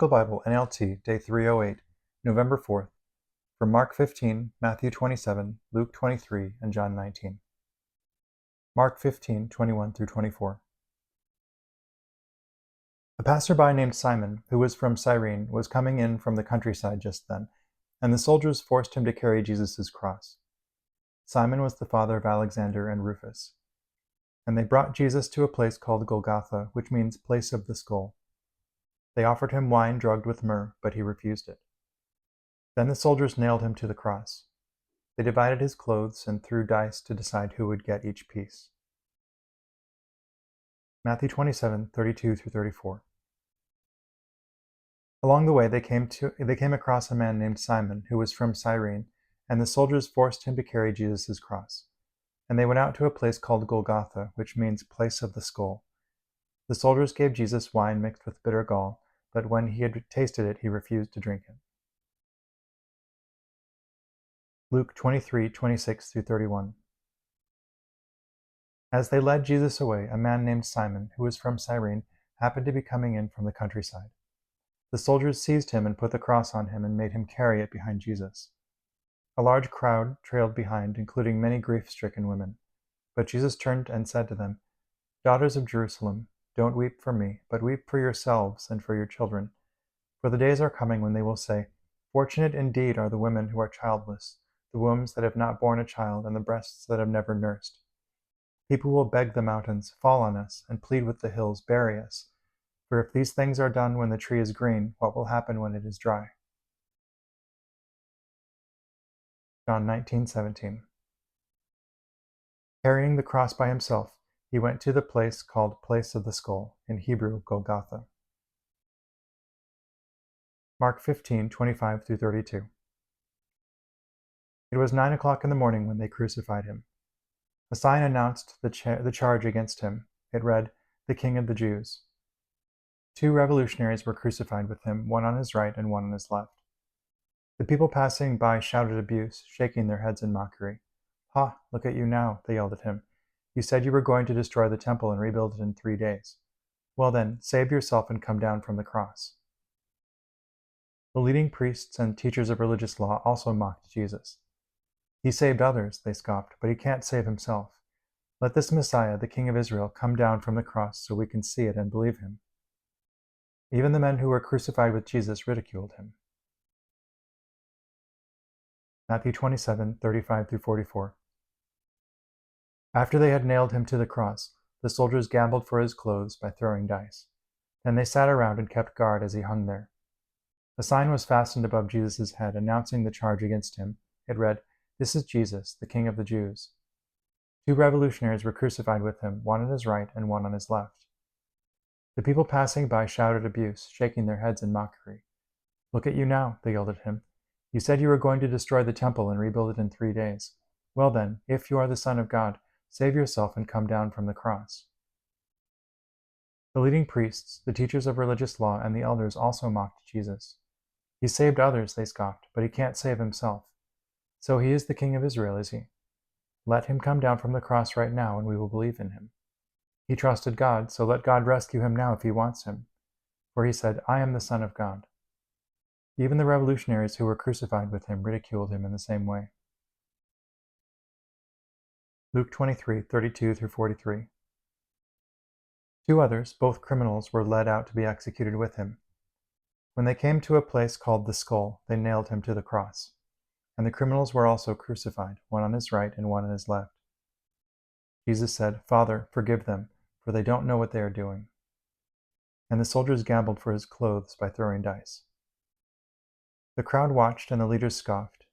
Liturgical Bible, NLT, Day 308, November 4th, from Mark 15, Matthew 27, Luke 23, and John 19. Mark 15, 21 through 24. A passerby named Simon, who was from Cyrene, was coming in from the countryside just then, and the soldiers forced him to carry Jesus' cross. Simon was the father of Alexander and Rufus. And they brought Jesus to a place called Golgotha, which means place of the skull. They offered him wine drugged with myrrh, but he refused it. Then the soldiers nailed him to the cross. They divided his clothes and threw dice to decide who would get each piece. Matthew 27, 32 through 34. Along the way they came across a man named Simon, who was from Cyrene, and the soldiers forced him to carry Jesus' cross. And they went out to a place called Golgotha, which means place of the skull. The soldiers gave Jesus wine mixed with bitter gall, but when he had tasted it, he refused to drink it. Luke 23, 26 through 31. As they led Jesus away, a man named Simon, who was from Cyrene, happened to be coming in from the countryside. The soldiers seized him and put the cross on him and made him carry it behind Jesus. A large crowd trailed behind, including many grief-stricken women. But Jesus turned and said to them, "Daughters of Jerusalem, don't weep for me, but weep for yourselves and for your children. For the days are coming when they will say, 'Fortunate indeed are the women who are childless, the wombs that have not borne a child, and the breasts that have never nursed.' People will beg the mountains, 'Fall on us,' and plead with the hills, 'Bury us.' For if these things are done when the tree is green, what will happen when it is dry?" John 19:17. Carrying the cross by himself, he went to the place called Place of the Skull, in Hebrew Golgotha. Mark 15, 25 through 32. It was 9 o'clock in the morning when they crucified him. A sign announced the charge against him. It read, "The King of the Jews." 2 revolutionaries were crucified with him, one on his right and one on his left. The people passing by shouted abuse, shaking their heads in mockery. "Ha, look at you now," they yelled at him. "You said you were going to destroy the temple and rebuild it in 3 days. Well then, save yourself and come down from the cross." The leading priests and teachers of religious law also mocked Jesus. "He saved others," they scoffed, "but he can't save himself. Let this Messiah, the King of Israel, come down from the cross so we can see it and believe him." Even the men who were crucified with Jesus ridiculed him. Matthew 27, 35 through 44. After they had nailed him to the cross, the soldiers gambled for his clothes by throwing dice. Then they sat around and kept guard as he hung there. A sign was fastened above Jesus' head announcing the charge against him. It read, "This is Jesus, the King of the Jews." 2 revolutionaries were crucified with him, one on his right and one on his left. The people passing by shouted abuse, shaking their heads in mockery. "Look at you now," they yelled at him. "You said you were going to destroy the temple and rebuild it in 3 days. Well then, if you are the Son of God, save yourself and come down from the cross." The leading priests, the teachers of religious law, and the elders also mocked Jesus. "He saved others," they scoffed, "but he can't save himself. So he is the King of Israel, is he? Let him come down from the cross right now and we will believe in him. He trusted God, so let God rescue him now if he wants him. For he said, 'I am the Son of God.'" Even the revolutionaries who were crucified with him ridiculed him in the same way. Luke 23, 32 through 43. 2 others, both criminals, were led out to be executed with him. When they came to a place called the Skull, they nailed him to the cross. And the criminals were also crucified, one on his right and one on his left. Jesus said, "Father, forgive them, for they don't know what they are doing." And the soldiers gambled for his clothes by throwing dice. The crowd watched and the leaders scoffed.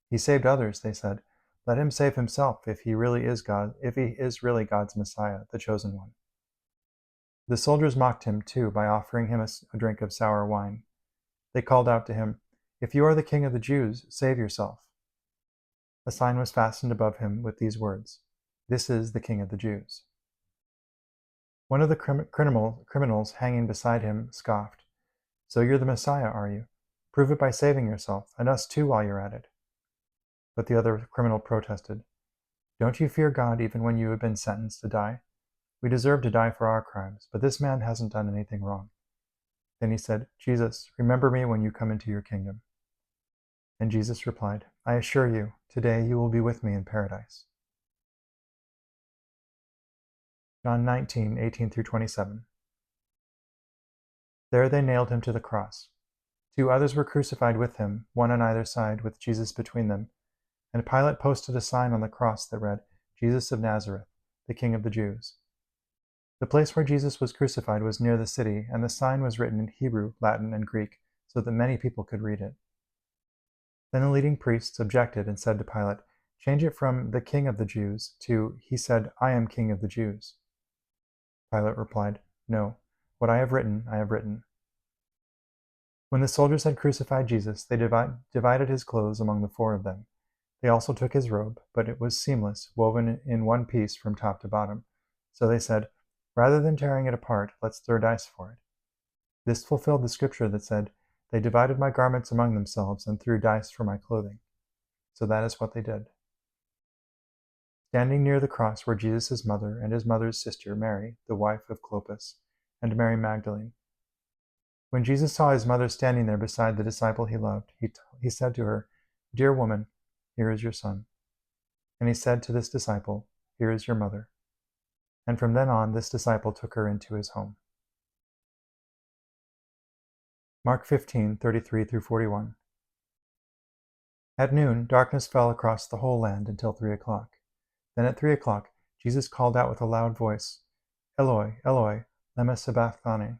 "He saved others," they said. "Let him save himself if he is really God's Messiah, the chosen one." The soldiers mocked him too by offering him a drink of sour wine. They called out to him, "If you are the King of the Jews, save yourself." A sign was fastened above him with these words, "This is the King of the Jews." One of the criminals hanging beside him scoffed, "So you're the Messiah, are you? Prove it by saving yourself, and us too while you're at it." But the other criminal protested, "Don't you fear God even when you have been sentenced to die? We deserve to die for our crimes, but this man hasn't done anything wrong." Then he said, Jesus, remember me when you come into your kingdom. And Jesus replied, I assure you, today you will be with me in paradise. John 19:18-27. There they nailed him to the cross. 2 others were crucified with him, one on either side, with Jesus between them. And Pilate posted a sign on the cross that read, Jesus of Nazareth, the King of the Jews. The place where Jesus was crucified was near the city, and the sign was written in Hebrew, Latin, and Greek, so that many people could read it. Then the leading priests objected and said to Pilate, Change it from the King of the Jews to, He said, I am King of the Jews. Pilate replied, No, what I have written, I have written. When the soldiers had crucified Jesus, they divided his clothes among the 4 of them. They also took his robe, but it was seamless, woven in one piece from top to bottom. So they said, Rather than tearing it apart, let's throw dice for it. This fulfilled the scripture that said, They divided my garments among themselves and threw dice for my clothing. So that is what they did. Standing near the cross were Jesus' mother and his mother's sister, Mary, the wife of Clopas, and Mary Magdalene. When Jesus saw his mother standing there beside the disciple he loved, he said to her, Dear woman, here is your son. And he said to this disciple, Here is your mother. And from then on, this disciple took her into his home. Mark 15:33-41. At noon, darkness fell across the whole land until 3 o'clock. Then at 3 o'clock, Jesus called out with a loud voice, Eloi, Eloi, lema sabachthani,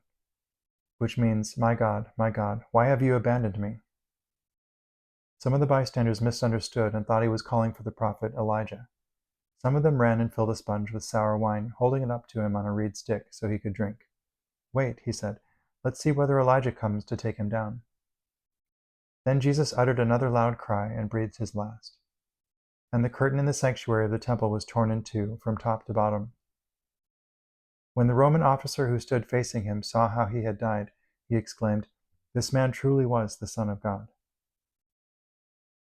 which means, my God, why have you abandoned me? Some of the bystanders misunderstood and thought he was calling for the prophet Elijah. Some of them ran and filled a sponge with sour wine, holding it up to him on a reed stick so he could drink. Wait, he said, let's see whether Elijah comes to take him down. Then Jesus uttered another loud cry and breathed his last. And the curtain in the sanctuary of the temple was torn in two, from top to bottom. When the Roman officer who stood facing him saw how he had died, he exclaimed, This man truly was the Son of God.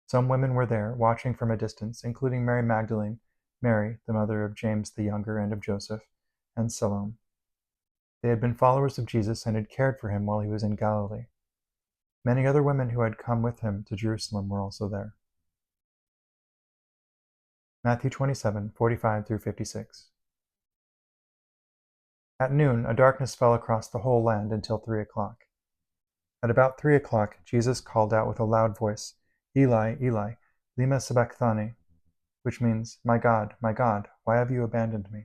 Some women were there, watching from a distance, including Mary Magdalene, Mary, the mother of James the Younger and of Joseph, and Salome. They had been followers of Jesus and had cared for him while he was in Galilee. Many other women who had come with him to Jerusalem were also there. Matthew 27:45-56. At noon, a darkness fell across the whole land until 3 o'clock. At about 3 o'clock, Jesus called out with a loud voice, Eli, Eli, lema sabachthani, which means, my God, why have you abandoned me?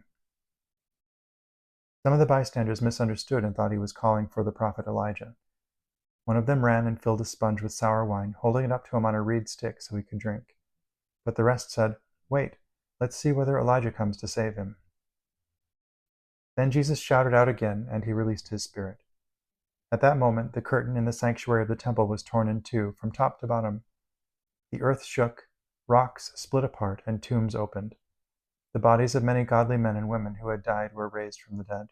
Some of the bystanders misunderstood and thought he was calling for the prophet Elijah. One of them ran and filled a sponge with sour wine, holding it up to him on a reed stick so he could drink. But the rest said, Wait, let's see whether Elijah comes to save him. Then Jesus shouted out again, and he released his spirit. At that moment, the curtain in the sanctuary of the temple was torn in two, from top to bottom. The earth shook, rocks split apart, and tombs opened. The bodies of many godly men and women who had died were raised from the dead.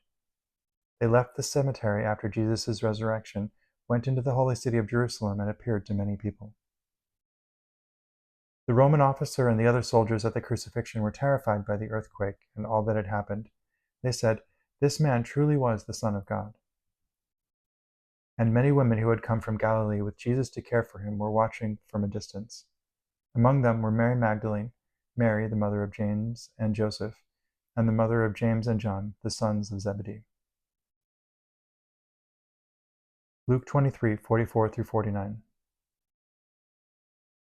They left the cemetery after Jesus' resurrection, went into the holy city of Jerusalem, and appeared to many people. The Roman officer and the other soldiers at the crucifixion were terrified by the earthquake and all that had happened. They said, This man truly was the Son of God. And many women who had come from Galilee with Jesus to care for him were watching from a distance. Among them were Mary Magdalene, Mary, the mother of James and Joseph, and the mother of James and John, the sons of Zebedee. Luke 23:44-49.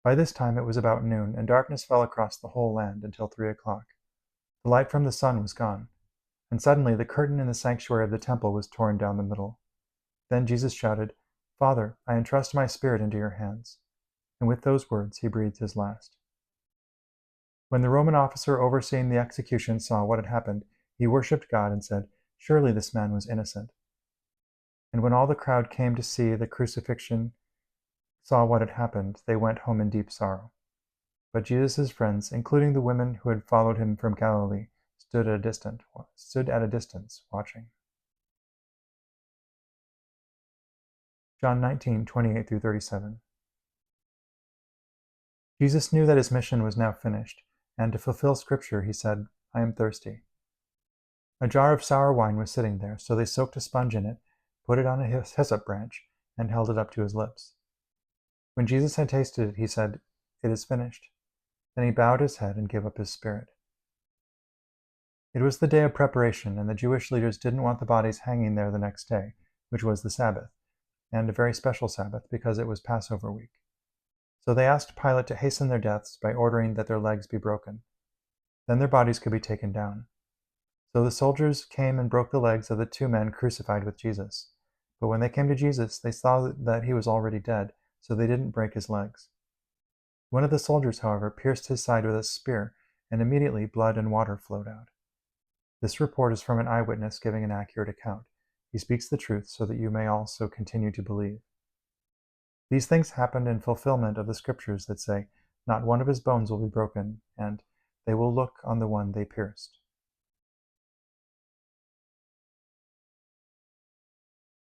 By this time it was about noon, and darkness fell across the whole land until 3 o'clock. The light from the sun was gone, and suddenly the curtain in the sanctuary of the temple was torn down the middle. Then Jesus shouted, Father, I entrust my spirit into your hands. And with those words he breathed his last. When the Roman officer overseeing the execution saw what had happened, he worshipped God and said, Surely this man was innocent. And when all the crowd came to see the crucifixion, saw what had happened, they went home in deep sorrow. But Jesus' friends, including the women who had followed him from Galilee, stood at a distance watching. John 19:28-37. Jesus knew that his mission was now finished, and to fulfill Scripture, he said, I am thirsty. A jar of sour wine was sitting there, so they soaked a sponge in it, put it on a hyssop branch, and held it up to his lips. When Jesus had tasted it, he said, "It is finished." Then he bowed his head and gave up his spirit. It was the day of preparation, and the Jewish leaders didn't want the bodies hanging there the next day, which was the Sabbath, and a very special Sabbath because it was Passover week. So they asked Pilate to hasten their deaths by ordering that their legs be broken. Then their bodies could be taken down. So the soldiers came and broke the legs of the two men crucified with Jesus. But when they came to Jesus, they saw that he was already dead, so they didn't break his legs. One of the soldiers, however, pierced his side with a spear, and immediately blood and water flowed out. This report is from an eyewitness giving an accurate account. He speaks the truth so that you may also continue to believe. These things happened in fulfillment of the scriptures that say, "Not one of his bones will be broken," and "They will look on the one they pierced."